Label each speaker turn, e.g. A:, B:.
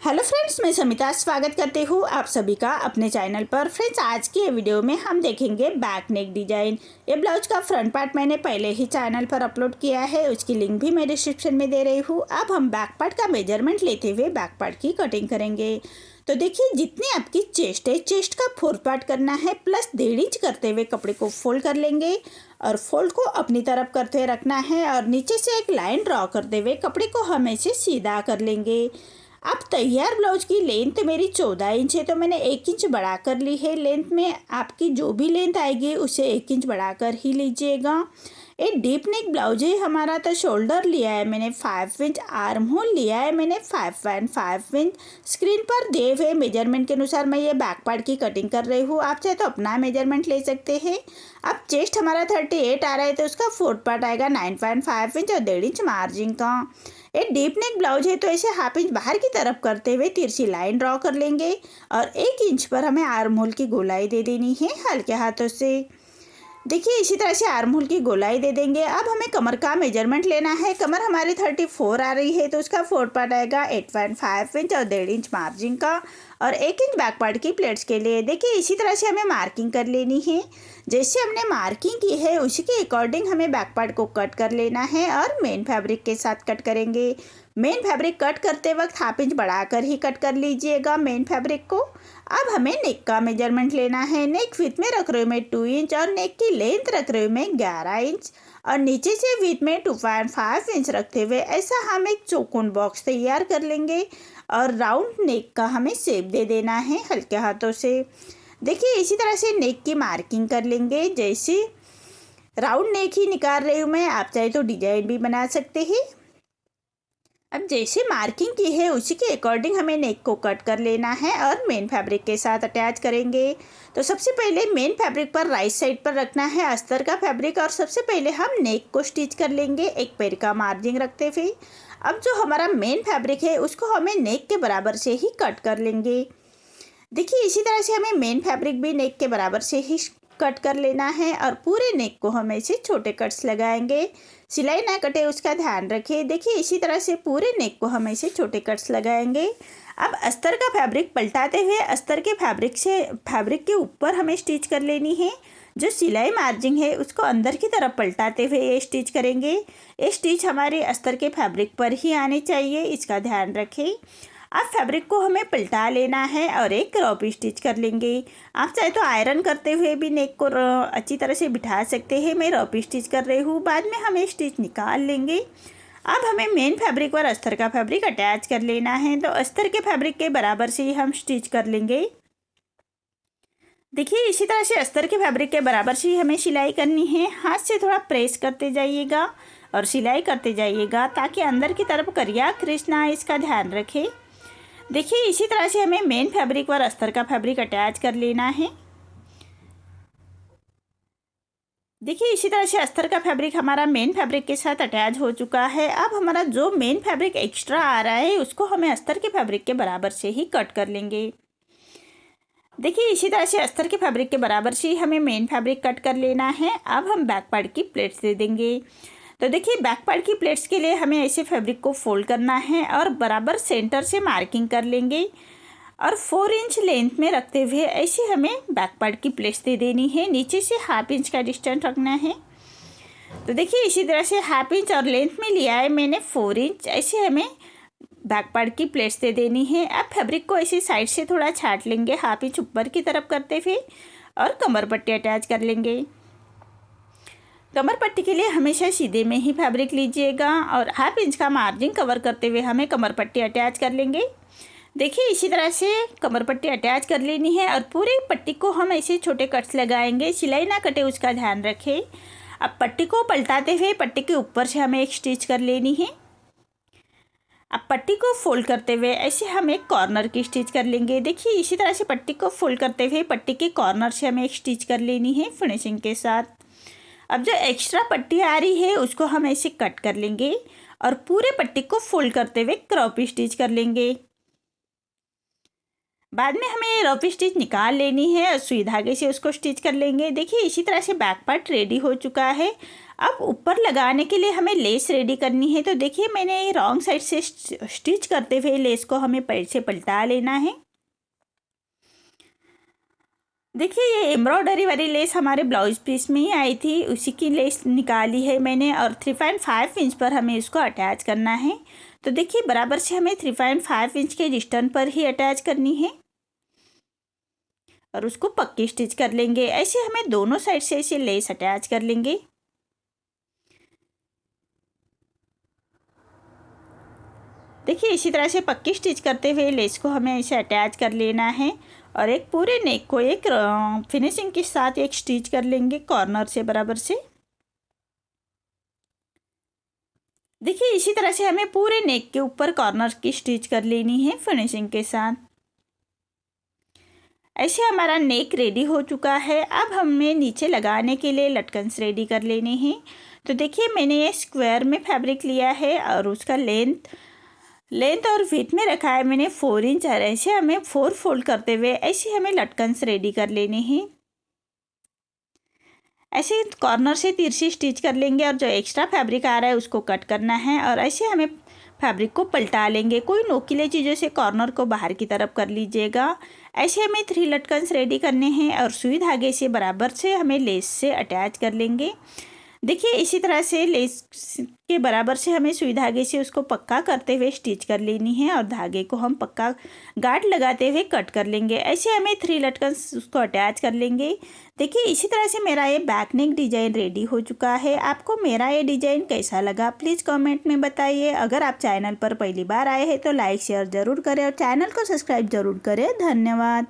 A: Hello friends, मैं समिता स्वागत करती हूँ आप सभी का अपने चैनल पर। फ्रेंड्स, आज की ये वीडियो में हम देखेंगे बैक नेक डिजाइन। ये ब्लाउज का फ्रंट पार्ट मैंने पहले ही चैनल पर अपलोड किया है, उसकी लिंक भी मैं डिस्क्रिप्शन में दे रही हूँ। अब हम बैक पार्ट का मेजरमेंट लेते हुए बैक पार्ट की कटिंग करेंगे। तो देखिए, जितनी आपकी चेस्ट है, चेस्ट का 4 पार्ट करना है, प्लस 1.5 इंच करते हुए कपड़े को फोल्ड कर लेंगे और फोल्ड को अपनी तरफ करते हुए रखना है और नीचे से एक लाइन ड्रॉ करते हुए कपड़े को हम ऐसे सीधा कर लेंगे। अब तैयार ब्लाउज की लेंथ मेरी 14 इंच है, तो मैंने 1 इंच बढ़ा कर ली है। लेंथ में आपकी जो भी लेंथ आएगी उसे 1 इंच बढ़ाकर ही लीजिएगा। ये डीप नेक ब्लाउज है हमारा, तो शोल्डर लिया है मैंने 5 इंच, आर्म होल लिया है मैंने 5.5 इंच। स्क्रीन पर दिए हुए मेजरमेंट के अनुसार मैं ये बैक पार्ट की कटिंग कर रही हूँ। आप चाहे तो अपना मेजरमेंट ले सकते हैं। अब चेस्ट हमारा 38 आ रहा है, तो उसका 4 पार्ट आएगा 9.5 इंच और 1.5 इंच मार्जिन का। एक डीप नेक ब्लाउज है, तो ऐसे हाफ इंच बाहर की तरफ करते हुए तिरछी लाइन ड्रॉ कर लेंगे और 1 इंच पर हमें आर्म होल की गोलाई दे देनी है हल्के हाथों से। देखिए, इसी तरह से आर्म होल की गोलाई दे देंगे। अब हमें कमर का मेजरमेंट लेना है। कमर हमारी 34 आ रही है, तो उसका 4 पार्ट आएगा 8.5 इंच और 1.5 इंच मार्जिन का और 1 इंच बैक पार्ट की प्लेट्स के लिए। देखिए, इसी तरह से हमें मार्किंग कर लेनी है। जैसे हमने मार्किंग की है उसी के अकॉर्डिंग हमें बैक पार्ट को कट कर लेना है और मेन फैब्रिक के साथ कट करेंगे। मेन फैब्रिक कट करते वक्त हाफ इंच बढ़ाकर ही कट कर लीजिएगा मेन फैब्रिक को। अब हमें नेक का मेजरमेंट लेना है। नेक विथ में रख रही हूँ मैं 2 इंच और नेक की लेंथ रख रही हूँ मैं 11 इंच और नीचे से विथ में 2.5 इंच रखते हुए ऐसा हम एक चौकोन बॉक्स तैयार कर लेंगे और राउंड नेक का हमें शेप दे देना है हल्के हाथों से। देखिए, इसी तरह से नेक की मार्किंग कर लेंगे। जैसे राउंड नेक ही निकाल रही हूँ मैं, आप चाहे तो डिजाइन भी बना सकते हैं। अब जैसे मार्किंग की है उसी के अकॉर्डिंग हमें नेक को कट कर लेना है और मेन फैब्रिक के साथ अटैच करेंगे। तो सबसे पहले मेन फैब्रिक पर राइट साइड पर रखना है अस्तर का फैब्रिक और सबसे पहले हम नेक को स्टिच कर लेंगे एक पैर का मार्जिन रखते हुए। अब जो हमारा मेन फैब्रिक है उसको हमें नेक के बराबर से ही कट कर लेंगे। देखिए, इसी तरह से हमें मेन फैब्रिक भी नेक के बराबर से ही कट कर लेना है और पूरे नेक को हम ऐसे छोटे कट्स लगाएंगे। सिलाई ना कटे उसका ध्यान रखें। देखिए, इसी तरह से पूरे नेक को हम ऐसे छोटे कट्स लगाएंगे। अब अस्तर का फैब्रिक पलटाते हुए अस्तर के फैब्रिक के ऊपर हमें स्टिच कर लेनी है। जो सिलाई मार्जिन है उसको अंदर की तरफ पलटाते हुए ये स्टिच करेंगे। ये स्टिच हमारे अस्तर के फैब्रिक पर ही आने चाहिए, इसका ध्यान रखें। अब फैब्रिक को हमें पलटा लेना है और एक क्रॉप स्टिच कर लेंगे। आप चाहे तो आयरन करते हुए भी नेक को अच्छी तरह से बिठा सकते हैं। मैं रॉप स्टिच कर रही हूँ, बाद में हम स्टिच निकाल लेंगे। अब हमें मेन फैब्रिक पर अस्तर का फैब्रिक अटैच कर लेना है, तो अस्तर के फैब्रिक के बराबर से ही हम स्टिच कर लेंगे। देखिए, इसी तरह से अस्तर के फैब्रिक के बराबर से ही हमें सिलाई करनी है। हाथ से थोड़ा प्रेस करते जाइएगा और सिलाई करते जाइएगा ताकि अंदर की तरफ करिया क्रिश ना आए, इसका ध्यान रखें। देखिए, इसी तरह से हमें मेन फैब्रिक पर अस्तर का फैब्रिक अटैच कर लेना है। देखिए, इसी तरह से अस्तर का फैब्रिक हमारा मेन फैब्रिक के साथ अटैच हो चुका है। अब हमारा जो मेन फैब्रिक एक्स्ट्रा आ रहा है उसको हमें अस्तर के फैब्रिक के बराबर से ही कट कर लेंगे। देखिए, इसी तरह से अस्तर के फैब्रिक के बराबर से ही हमें मेन फैब्रिक कट कर लेना है। अब हम बैक पार्ट की प्लेट्स दे देंगे। तो देखिए, बैक पार्ट की प्लेट्स के लिए हमें ऐसे फैब्रिक को फोल्ड करना है और बराबर सेंटर से मार्किंग कर लेंगे और 4 इंच लेंथ में रखते हुए ऐसे हमें बैक पार्ट की प्लेट्स दे देनी है। नीचे से हाफ इंच का डिस्टेंस रखना है। तो देखिए, इसी तरह से हाफ इंच और लेंथ में लिया है मैंने 4 इंच, ऐसे हमें बैक पार्ट की प्लेट्स दे देनी है। अब फैब्रिक को ऐसे साइड से थोड़ा छाट लेंगे हाफ इंच ऊपर की तरफ करते हुए और कमर पट्टी अटैच कर लेंगे। कमर पट्टी के लिए हमेशा सीधे में ही फैब्रिक लीजिएगा और हाफ इंच का मार्जिन कवर करते हुए हमें कमर पट्टी अटैच कर लेंगे। देखिए, इसी तरह से कमर पट्टी अटैच कर लेनी है और पूरी पट्टी को हम ऐसे छोटे कट्स लगाएंगे। सिलाई ना कटे उसका ध्यान रखें। अब पट्टी को पलटाते हुए पट्टी के ऊपर से हमें एक स्टिच कर लेनी है। अब पट्टी को फोल्ड करते हुए ऐसे हम एक कॉर्नर की स्टिच कर लेंगे। देखिए, इसी तरह से पट्टी को फोल्ड करते हुए पट्टी के कॉर्नर से हमें एक स्टिच कर लेनी है फिनिशिंग के साथ। अब जो एक्स्ट्रा पट्टी आ रही है उसको हम ऐसे कट कर लेंगे और पूरे पट्टी को फोल्ड करते हुए क्रॉप स्टिच कर लेंगे। बाद में हमें रफ स्टिच निकाल लेनी है और सुई धागे से उसको स्टिच कर लेंगे। देखिए, इसी तरह से बैक पार्ट रेडी हो चुका है। अब ऊपर लगाने के लिए हमें लेस रेडी करनी है। तो देखिए मैंने रॉन्ग साइड से स्टिच करते हुए लेस को हमें पीछे पलटा लेना है। देखिए ये एम्ब्रॉयडरी वाली लेस हमारे ब्लाउज पीस में ही आई थी, उसी की लेस निकाली है मैंने और 3.5 इंच पर हमें इसको अटैच करना है। तो देखिए बराबर से हमें 3.5 इंच के डिस्टेंस पर ही अटैच करनी है और उसको पक्की स्टिच कर लेंगे। ऐसे हमें दोनों साइड से ऐसे लेस अटैच कर लेंगे। देखिए इसी तरह से पक्की स्टिच करते हुए लेस को हमें ऐसे अटैच कर लेना है और एक पूरे नेक को एक फिनिशिंग के साथ एक स्टिच कर लेंगे कॉर्नर से बराबर से। देखिए इसी तरह से हमें पूरे नेक के ऊपर कॉर्नर की स्टिच कर लेनी है फिनिशिंग के साथ। ऐसे हमारा नेक रेडी हो चुका है। अब हमें नीचे लगाने के लिए लटकन्स रेडी कर लेने हैं। तो देखिए मैंने ये स्क्वायर में फैब्रिक लिया है और उसका लेंथ और विड्थ में रखा है मैंने 4 इंच। और ऐसे हमें 4 फोल्ड करते हुए ऐसे हमें लटकन्स रेडी कर लेने हैं। ऐसे कॉर्नर से तिरछी स्टिच कर लेंगे और जो एक्स्ट्रा फैब्रिक आ रहा है उसको कट करना है और ऐसे हमें फैब्रिक को पलटा लेंगे। कोई नोकीले चीज़ों से कॉर्नर को बाहर की तरफ कर लीजिएगा। ऐसे हमें 3 लटकन्स रेडी करने हैं और सुई धागे से बराबर से हमें लेस से अटैच कर लेंगे। देखिए इसी तरह से लेस के बराबर से हमें सुई धागे से उसको पक्का करते हुए स्टिच कर लेनी है और धागे को हम पक्का गांठ लगाते हुए कट कर लेंगे। ऐसे हमें 3 लटकन्स उसको अटैच कर लेंगे। देखिए इसी तरह से मेरा ये बैक नेक डिज़ाइन रेडी हो चुका है। आपको मेरा ये डिज़ाइन कैसा लगा प्लीज़ कमेंट में बताइए। अगर आप चैनल पर पहली बार आए हैं तो लाइक शेयर ज़रूर करें और चैनल को सब्सक्राइब ज़रूर करें। धन्यवाद।